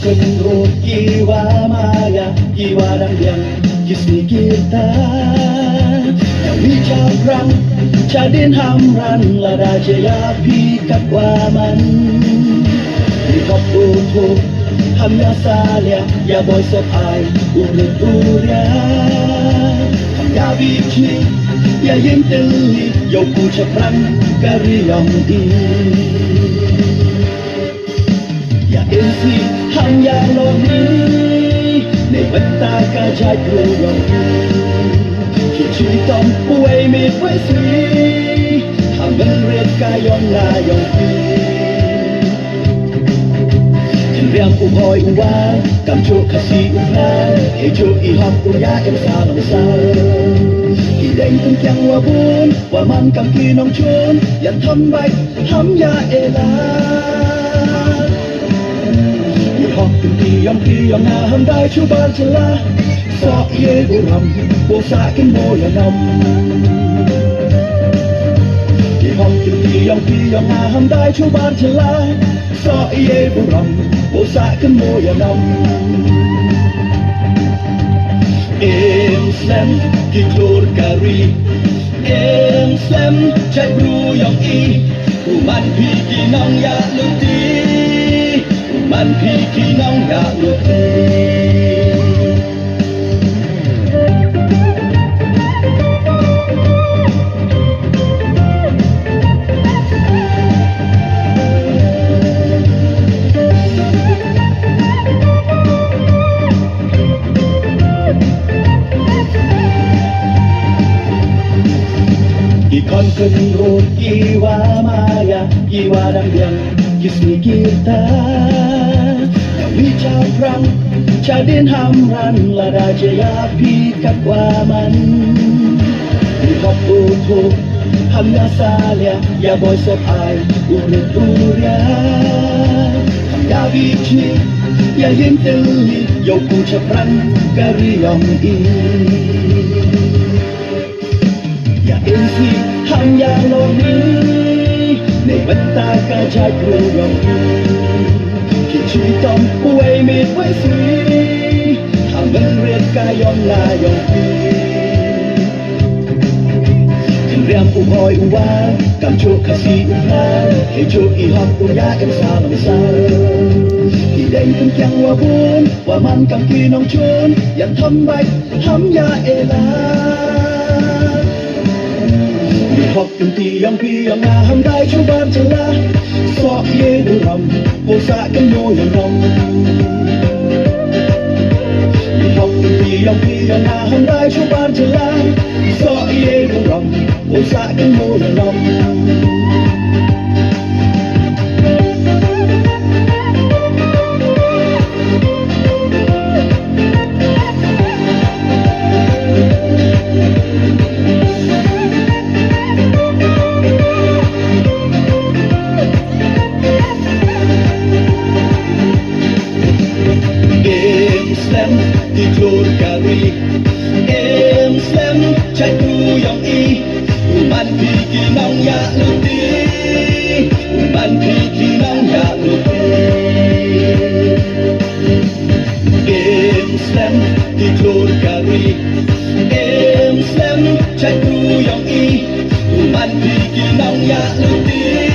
kenrut jiwa maya, jiwa dan yang kisni kita yang bicakrang cadin hamran lada jaya pikat waman di kaputu hamya salia ya boy sep ai urut uria hamya bichi ya yin teli yo ku chakrang kariyam di ya insi hamya loni ne bata ka jai kriyam khi chỉ tâm quay mi với suy hàng bên red ca yon la yon pi thằng riang u hoi u wa cầm chu khasi u na he chu i hop u ya em sa lòng sa khi đánh tung chang wa bun wa man cầm ki nong chun yan thâm bay hâm ya e la i hop tung ki yong na hâm dai chu ban chla so ye bu ram bo sa kin bo ya nam ki hom ki yong na ham dai chu ban chla so ye bu ram bo sa kin bo ya nam em slam ki klor kari em slam chai bru yong i u man pi ki nong ya lu ti u man pi ki nong ya lu ti Kon kenrut jiwa maya, jiwa dan yang kisni kita yang bicakrang cadin hamran lada jaya pikat waman di kaputu hamya salia ya boy sep ai urut uria hamya bichi ya yin teli yo ku chakrang kariyam i ya insi hamya loni ne bata ka jai kriyam khi chỉ tâm quay mi với suy hàng bên red ca yon la yon pi thằng riang u hoi u wa cầm chu khasi u na he chu i hop u ya em sa lòng sa khi đánh tung chang wa bun wa man cầm ki nong chun yan thâm bay hâm ya e la hop tung ti yong na ham dai chu ban chla so ye bu ram bo sa kin bo ya nam hop tung ti yong na ham dai chu ban chla so ye bu ram bo sa kin bo ya nam di klor kari em slam chai bru yong i man pi ki nong ya lu ti man pi ki nong ya lu ti em slam di klor kari em slam chai bru yong i man pi ki nong ya lu ti